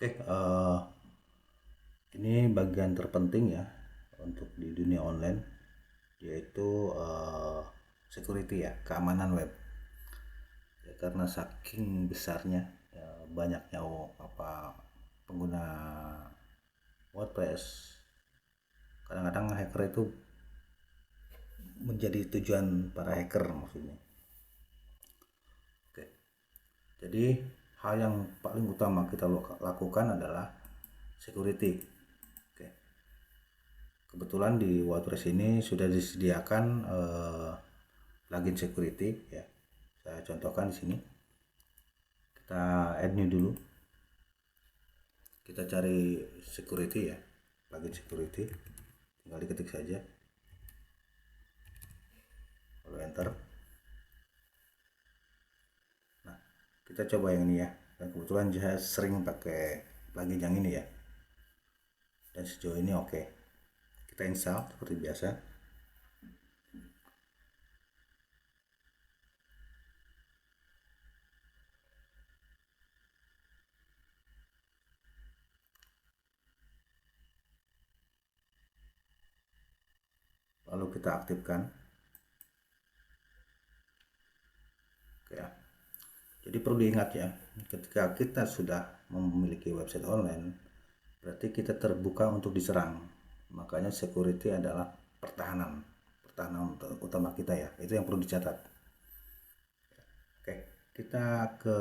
Oke, ini bagian terpenting ya untuk di dunia online, yaitu security ya, keamanan web. Ya, karena saking besarnya, ya, banyaknya pengguna WordPress, kadang-kadang hacker itu menjadi tujuan para hacker maksudnya. Oke, jadi hal yang paling utama kita lakukan adalah security. Oke. Kebetulan di WordPress ini sudah disediakan plugin security ya. Saya contohkan di sini. Kita add new dulu. Kita cari security ya, plugin security. Tinggal diketik saja. Lalu enter. Nah, kita coba yang ini ya. Dan kebetulan saya sering pakai plugin yang ini ya. Dan sejauh ini oke. Kita install seperti biasa. Lalu kita aktifkan. Oke ya. Jadi perlu diingat ya, ketika kita sudah memiliki website online, berarti kita terbuka untuk diserang. Makanya security adalah pertahanan utama kita ya. Itu yang perlu dicatat. Oke, kita ke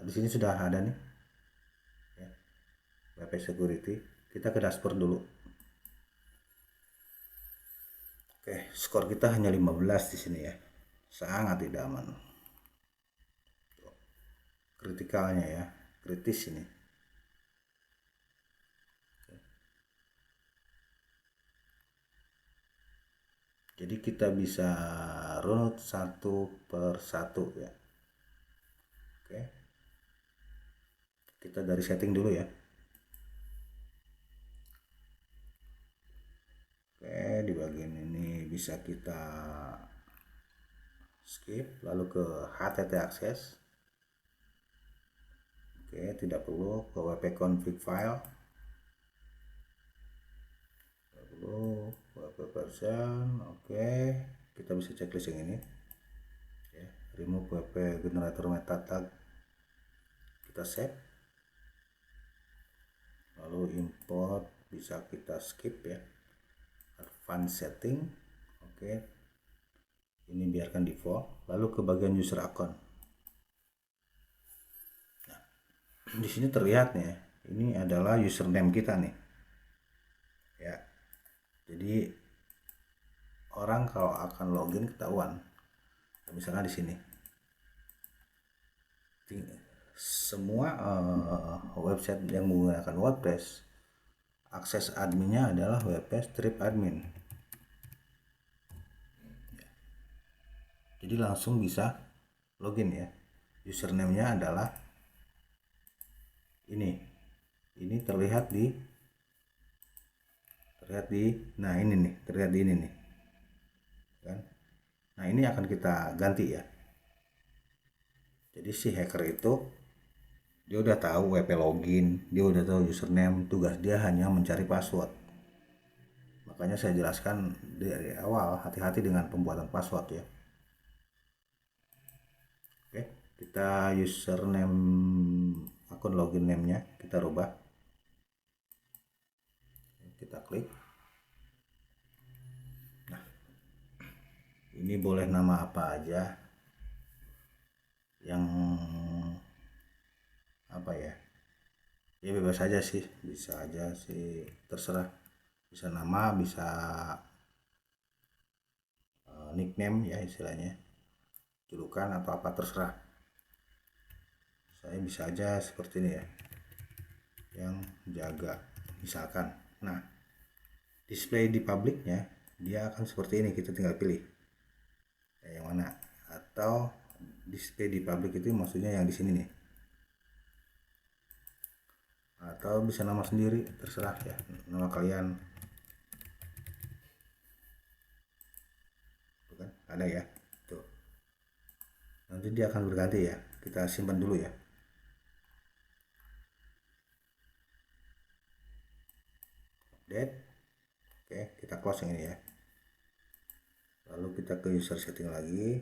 di sini sudah ada nih ya, WP security. Kita ke dashboard dulu. Oke, skor kita hanya 15 di sini ya. Sangat tidak aman. Kritikalnya ya, kritis ini. Jadi kita bisa runut satu per satu ya. Oke. Kita dari setting dulu ya. Oke, di bagian ini bisa kita skip lalu ke HTTP access. Oke, tidak perlu ke WP config file. Tidak perlu WP version. Oke, kita bisa checklist yang ini. Ya, remove WP generator meta tag. Kita save. Lalu import bisa kita skip ya. Advanced setting. Oke. Ini biarkan default. Lalu ke bagian user account. Nah, di sini terlihat nih, ini adalah username kita nih. Ya. Jadi orang kalau akan login ketahuan. Misalnya di sini. Semua website yang menggunakan WordPress, akses adminnya adalah WP strip admin. Jadi langsung bisa login ya. Username-nya adalah ini terlihat di nah ini nih, terlihat di ini nih kan. Nah, ini akan kita ganti ya. Jadi si hacker itu dia udah tahu WP login, dia udah tahu username, tugas dia hanya mencari password. Makanya saya jelaskan dari awal, hati-hati dengan pembuatan password ya. Oke, kita username akun login name-nya kita rubah. Kita klik. Nah, ini boleh nama apa aja yang apa ya, ya bebas aja sih, bisa aja sih, terserah, bisa nama, bisa nickname ya istilahnya, julukan atau apa terserah. Saya bisa aja seperti ini ya, yang jaga misalkan. Nah, display di publiknya dia akan seperti ini, kita tinggal pilih yang mana. Atau display di publik itu maksudnya yang di sini nih, atau bisa nama sendiri terserah ya, nama kalian. Tuh kan ada ya, tuh nanti dia akan berganti ya, kita simpan dulu ya. kita close yang ini ya. Lalu kita ke user setting lagi.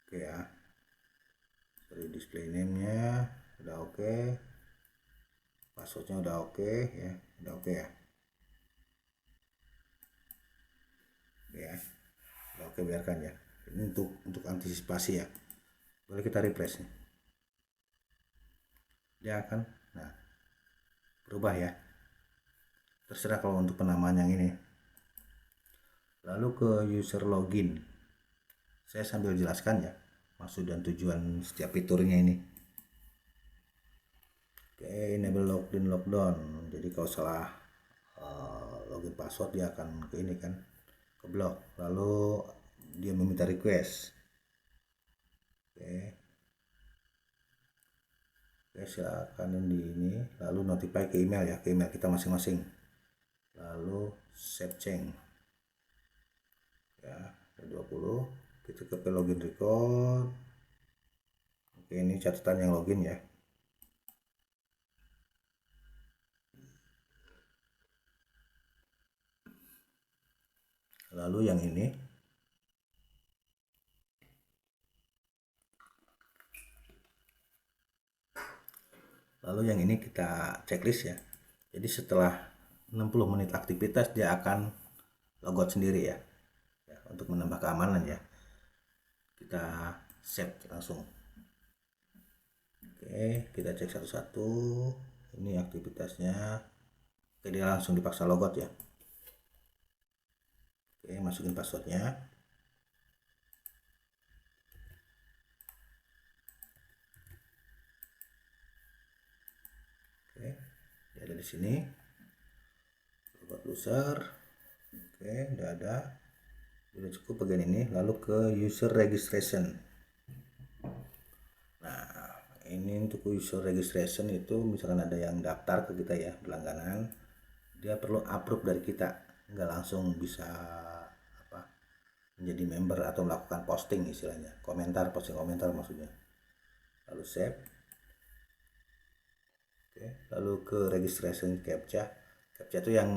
Oke ya, dari display name nya udah oke, passwordnya udah oke ya, udah oke ya. Ya udah oke, biarkan ya. Ini untuk antisipasi ya. Boleh kita refresh nih, dia akan berubah ya, terserah kalau untuk penamaan yang ini. Lalu ke user login, saya sambil jelaskan ya maksud dan tujuan setiap fiturnya ini. Oke, enable login lockdown, jadi kalau salah login password dia akan ke ini kan, ke blok, lalu dia meminta request. Oke, silakan di ini, lalu notify ke email ya, ke email kita masing-masing, lalu save change ya. 20 kita ke login record. Oke, ini catatan yang login ya. Lalu yang ini kita checklist ya. Jadi setelah 60 menit aktivitas dia akan logout sendiri ya. Untuk menambah keamanan ya, kita save langsung. Oke, kita cek satu-satu. Ini aktivitasnya. Oke, dia langsung dipaksa logout ya. Oke, masukin passwordnya. Oke, dia ada di sini. Logout user. Oke, udah ada. Udah cukup bagian ini. Lalu ke user registration. Nah, ini untuk user registration itu misalkan ada yang daftar ke kita ya, berlangganan, dia perlu approve dari kita, nggak langsung bisa menjadi member atau melakukan posting, istilahnya posting komentar maksudnya. Lalu save. Oke, lalu ke registration captcha itu yang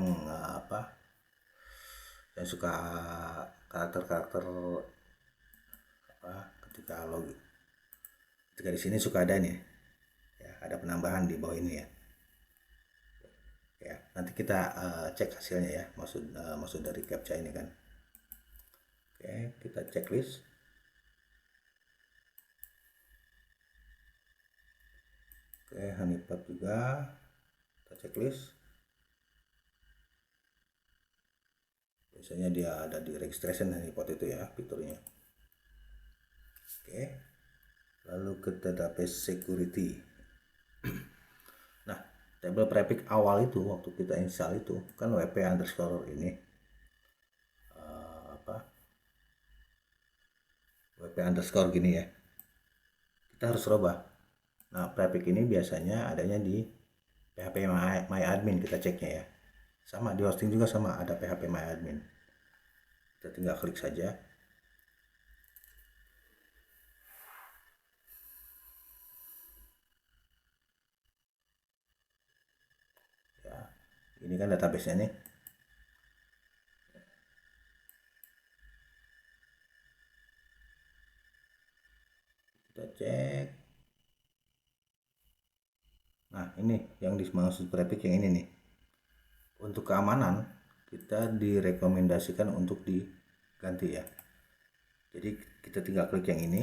yang suka karakter ketika di sini suka ada nih ya, ada penambahan di bawah ini ya. Ya, nanti kita cek hasilnya ya, maksud dari captcha ini kan. Oke, kita checklist. Oke, honeypot juga kita checklist. Biasanya dia ada di registration honeypot itu ya fiturnya. Oke, lalu ke database security. Nah, table prefix awal itu waktu kita install itu kan wp underscore ini wp underscore gini ya, kita harus rubah. Nah, prefix ini biasanya adanya di php my admin, kita ceknya ya. Sama di hosting juga sama, ada php my admin. Kita tinggal klik saja. Ya, ini kan database-nya nih. Kita cek. Nah, ini yang dimaksud prefix yang ini nih. Untuk keamanan kita direkomendasikan untuk diganti ya. Jadi kita tinggal klik yang ini,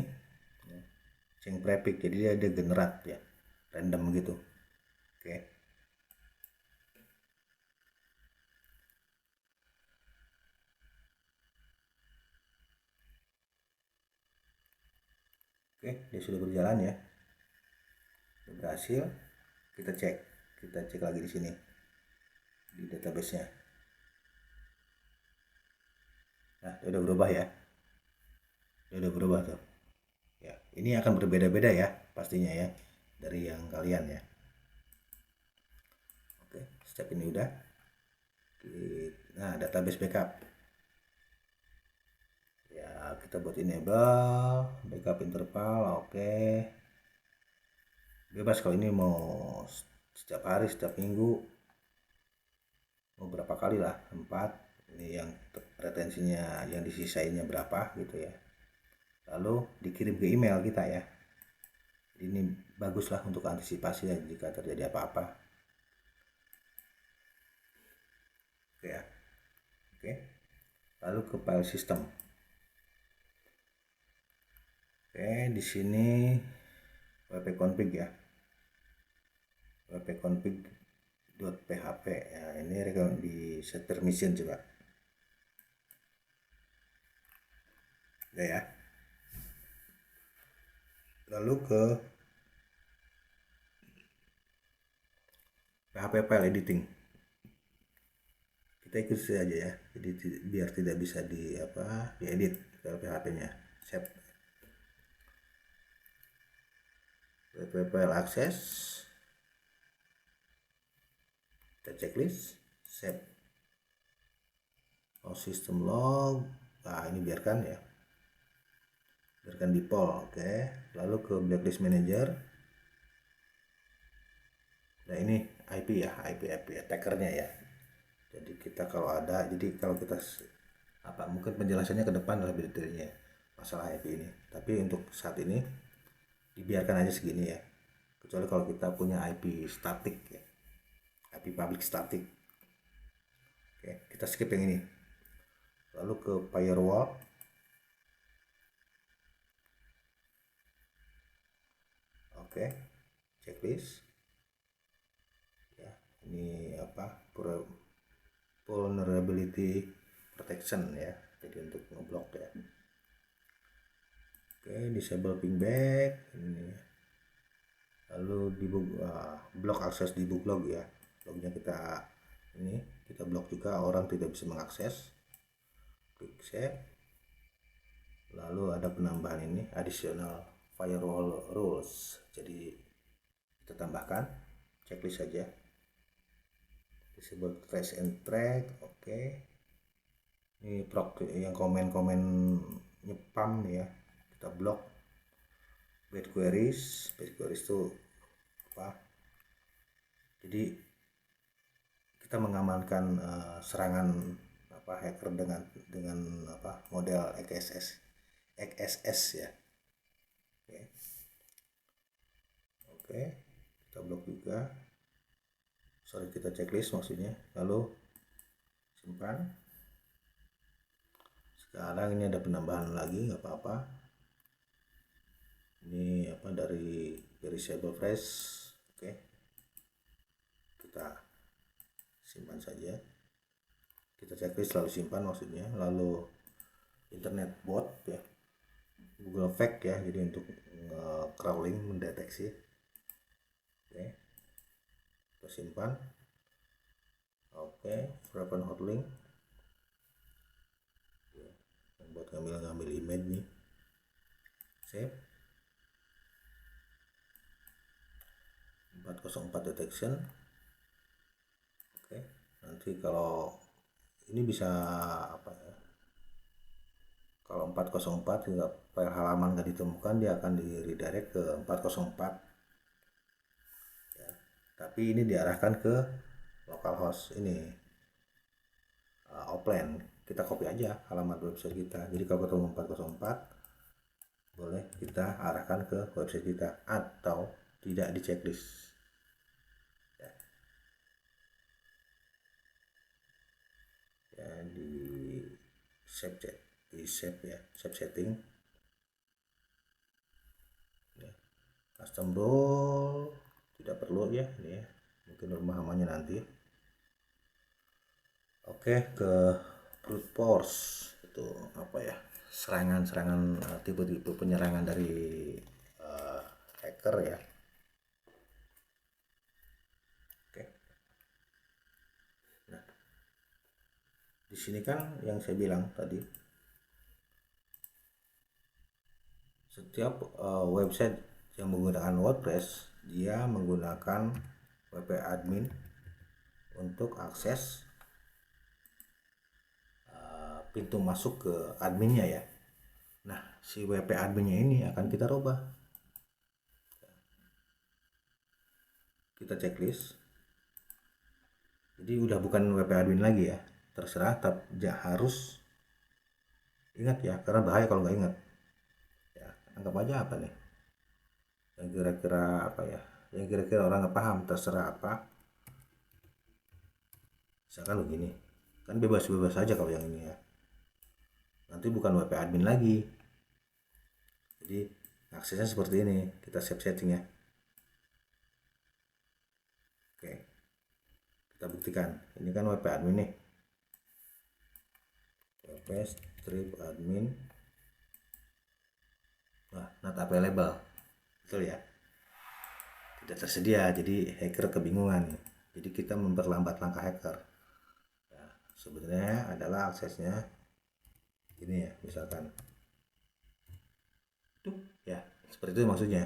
change prefix, jadi dia ada generat ya, random gitu. Oke. Oke, dia sudah berjalan ya, sudah berhasil. Kita cek lagi di sini di database-nya. Nah, dia udah berubah ya, dia udah berubah tuh ya. Ini akan berbeda-beda ya pastinya ya dari yang kalian ya. Oke, step ini udah. Nah, database backup ya, kita buat enable backup interval. Oke, bebas kalau ini mau setiap hari, setiap minggu, mau berapa kali lah, 4, ini yang retensinya, yang disisainya berapa gitu ya, lalu dikirim ke email kita ya. Ini baguslah untuk antisipasi ya jika terjadi apa-apa. Oke ya. Oke. Lalu ke file system. Oke, di sini wp-config ya. wp-config.php ya, ini di set permission coba. Oke ya. Lalu ke PHP file editing. Kita ikuti saja ya. Jadi biar tidak bisa diedit file PHP-nya. Save. PHP file access. Kita checklist, save. System log. Nah, ini biarkan ya. Biarkan default, oke. Lalu ke blacklist manager. Nah, ini IP ya, IP attackernya ya. Jadi kita kalau kita mungkin penjelasannya ke depan lebih detailnya masalah IP ini. Tapi untuk saat ini dibiarkan aja segini ya. Kecuali kalau kita punya IP static ya. IP public static. Oke, kita skip yang ini. Lalu ke firewall. Oke, checklist. Ya, ini vulnerability protection ya. Jadi untuk ngeblok ya. Oke, disable pingback ini. Lalu blok akses debug log ya. Lognya kita blok juga, orang tidak bisa mengakses. Klik save. Lalu ada penambahan ini, additional firewall rules. Jadi kita tambahkan, checklist saja. Disable trace and track, oke. Ini yang komen-komen nyepam ya, kita blok. Bad queries itu jadi kita mengamankan serangan hacker dengan model XSS ya. Oke, kita blok juga. Kita checklist maksudnya. Lalu simpan. Sekarang ini ada penambahan lagi, nggak apa-apa. Ini dari Verisable Fresh. Oke, kita simpan saja. Kita checklist lalu simpan maksudnya. Lalu internet bot ya, Google Fake ya, jadi untuk crawling mendeteksi. Oke, kita simpan. Oke, Frequent Hotlink ya, buat ngambil image nih. Save. 404 detection. Oke, nanti kalau ini bisa kalau 404 juga file halaman nggak ditemukan, dia akan di redirect ke 404 ya. Tapi ini diarahkan ke localhost ini offline. Kita copy aja halaman website kita. Jadi kalau ketemu 404 boleh kita arahkan ke website kita atau tidak di checklist ya. Di save ya, save setting ya. Custom role tidak perlu ya, ini ya, mungkin pemahamannya nanti. Oke, ke brute force itu serangan tipe-tipe penyerangan dari hacker ya. Oke, nah di sini kan yang saya bilang tadi, setiap website yang menggunakan WordPress dia menggunakan WP admin untuk akses pintu masuk ke adminnya ya. Nah, si WP adminnya ini akan kita rubah. Kita checklist. Jadi udah bukan WP admin lagi ya. terserah, tapi harus ingat ya, karena bahaya kalau nggak ingat ya. Anggap aja apa nih yang kira-kira apa ya, yang kira-kira orang nggak paham, terserah apa. Misalkan begini, kan bebas-bebas aja kalau yang ini ya, nanti bukan WP admin lagi. Jadi aksesnya seperti ini, kita save setting ya. Oke, kita buktikan. Ini kan WP admin nih, WP strip admin, nah not available, betul ya, tidak tersedia. Jadi hacker kebingungan. Jadi kita memperlambat langkah hacker. Nah, sebenarnya adalah aksesnya ini ya, misalkan tuh ya, seperti itu maksudnya.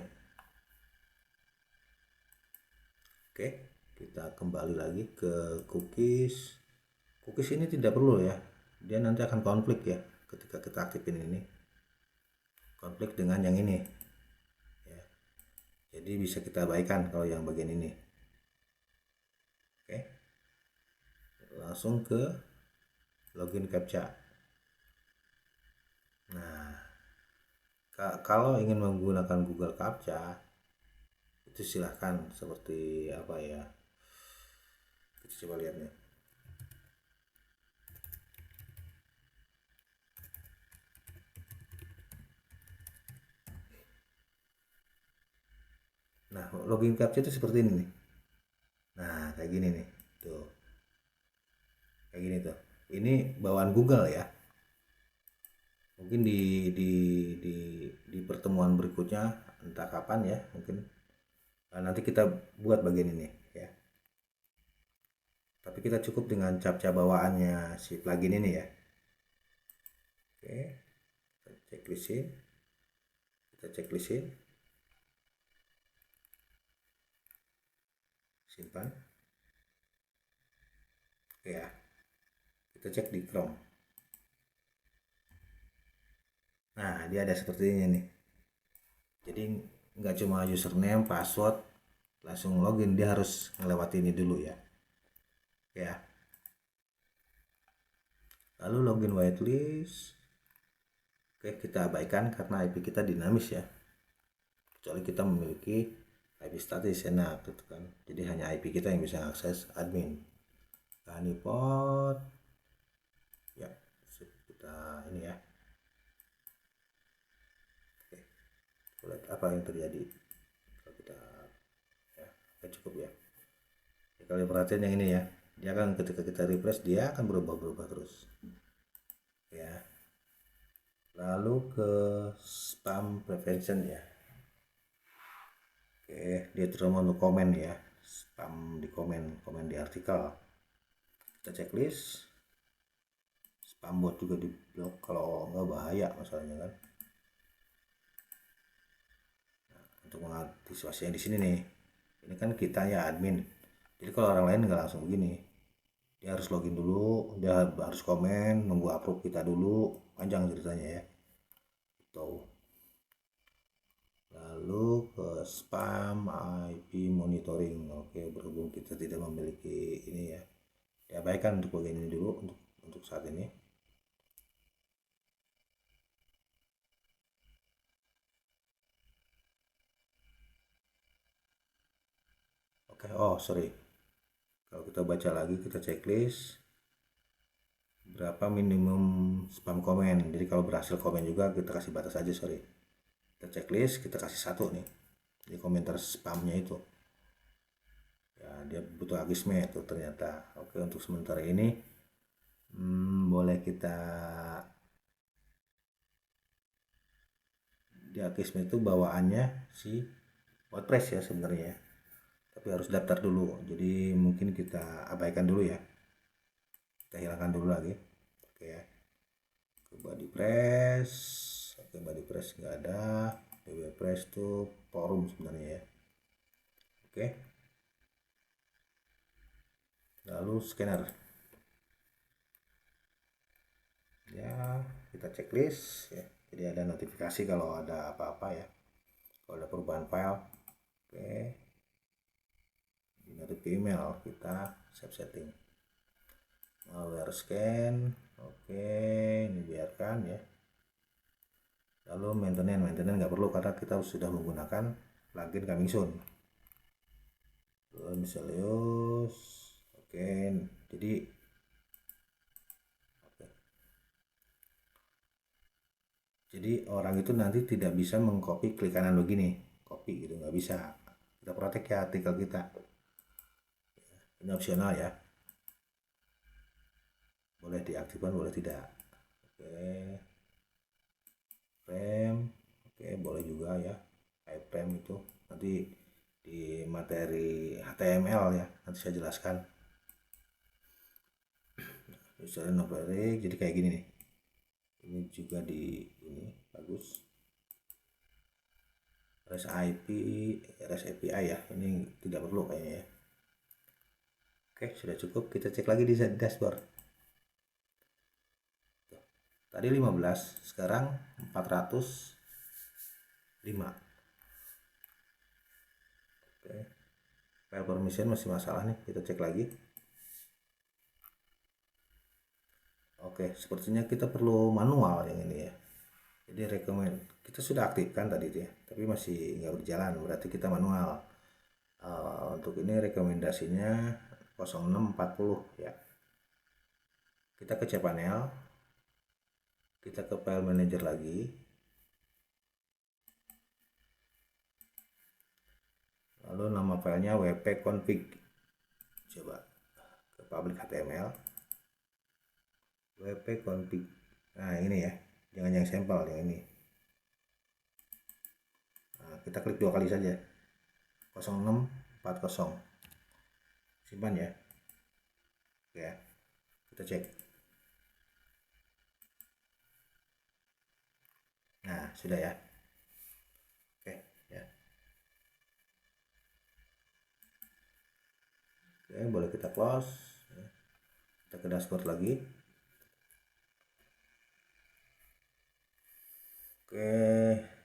Oke, kita kembali lagi ke cookies. Cookies ini tidak perlu ya, dia nanti akan konflik ya ketika kita aktifin ini, konflik dengan yang ini ya. Jadi bisa kita abaikan kalau yang bagian ini. Oke, langsung ke login captcha. Nah, kalau ingin menggunakan Google Captcha itu silahkan, seperti apa ya, kita coba lihat nih. Nah, login captcha itu seperti ini nih. Nah, kayak gini nih, tuh kayak gini tuh, ini bawaan Google ya. Mungkin di di pertemuan berikutnya, entah kapan ya, mungkin nanti kita buat bagian ini ya. Tapi kita cukup dengan captcha bawaannya si plugin ini ya. Oke, kita checklistin, simpan. Oke ya, kita cek di Chrome. Nah, dia ada seperti ini nih. Jadi nggak cuma username, password, langsung login, dia harus melewati ini dulu ya. Ya. Lalu login whitelist. Oke, kita abaikan karena IP kita dinamis ya. Kecuali kita memiliki IP statis enak gitu kan. Jadi hanya IP kita yang bisa akses admin. Honeypot. Ya, kita ini ya. Lihat apa yang terjadi kalau kita ya, cukup ya. Kalau perhatian yang ini ya, dia kan ketika kita refresh dia akan berubah-berubah terus ya. Lalu ke spam prevention ya. Oke, dia terutama untuk komen ya, spam di komen di artikel. Kita checklist, spam bot juga di blok, kalau nggak bahaya masalahnya kan. Untuk mengantisipasi yang di sini nih, ini kan kita ya admin, jadi kalau orang lain nggak langsung begini, dia harus login dulu, dia harus komen, nunggu approve kita dulu, panjang ceritanya ya. Tuh, lalu ke spam IP monitoring. Oke, berhubung kita tidak memiliki ini ya, diabaikan untuk bagian ini dulu untuk saat ini. Oke, oh sorry, kalau kita baca lagi, kita checklist berapa minimum spam komen. Jadi kalau berhasil komen juga kita kasih batas aja, sorry. Kita checklist, kita kasih 1 nih di komentar spamnya itu ya, dia butuh agisme itu ternyata. Oke, untuk sementara ini boleh kita di agisme itu bawaannya si WordPress ya sebenarnya, tapi harus daftar dulu, jadi mungkin kita abaikan dulu ya, kita hilangkan dulu lagi. Oke ya, ke body press. Oke, body press nggak ada, body press tuh forum sebenarnya ya. Oke, lalu scanner ya, kita checklist ya, jadi ada notifikasi kalau ada apa-apa ya, kalau ada perubahan file. Oke, di notif email kita save setting. malware scan. Oke, ini biarkan ya. Lalu maintenance nggak perlu karena kita sudah menggunakan plugin Kamisun. Miselius. Oke, jadi orang itu nanti tidak bisa mengcopy klik kanan begini, copy gitu, nggak bisa. Kita protek ya artikel kita. Ini opsional ya, boleh diaktifkan boleh tidak. Oke, frame, oke boleh juga ya, iframe itu nanti di materi HTML ya, nanti saya jelaskan. User numeric, jadi kayak gini nih. Ini juga di ini bagus. REST API ya, ini tidak perlu kayaknya ya. Oke, sudah cukup. Kita cek lagi di dashboard. Tadi 15, sekarang 405. Oke. File permission masih masalah nih, kita cek lagi. Oke, sepertinya kita perlu manual yang ini ya. Jadi kita sudah aktifkan tadi itu ya, tapi masih nggak berjalan, berarti kita manual. Untuk ini rekomendasinya 0640 ya. Kita ke cPanel, kita ke file manager lagi, lalu nama filenya wp-config. Coba ke public HTML, wp-config. Nah ini ya, jangan yang sampel, yang ini. Nah, kita klik 2 kali saja, 0640, simpan ya. Oke ya, kita cek. Nah sudah ya. Oke ya. Oke, boleh kita close. Kita ke dashboard lagi. Oke,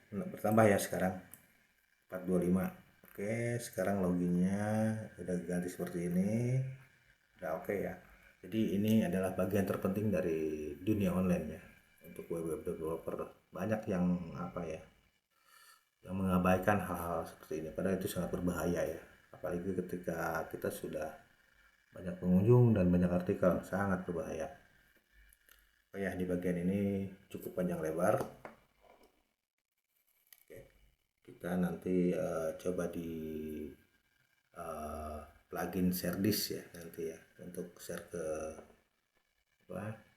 bertambah ya sekarang 425. Oke, sekarang loginnya udah ganti seperti ini. Udah oke ya. Jadi ini adalah bagian terpenting dari dunia online ya. Untuk web developer banyak yang apa ya, yang mengabaikan hal-hal seperti ini. Padahal itu sangat berbahaya ya. Apalagi ketika kita sudah banyak pengunjung dan banyak artikel, sangat berbahaya. Oh ya, di bagian ini cukup panjang lebar. Oke, kita nanti coba di plugin share disk ya nanti ya, untuk share ke apa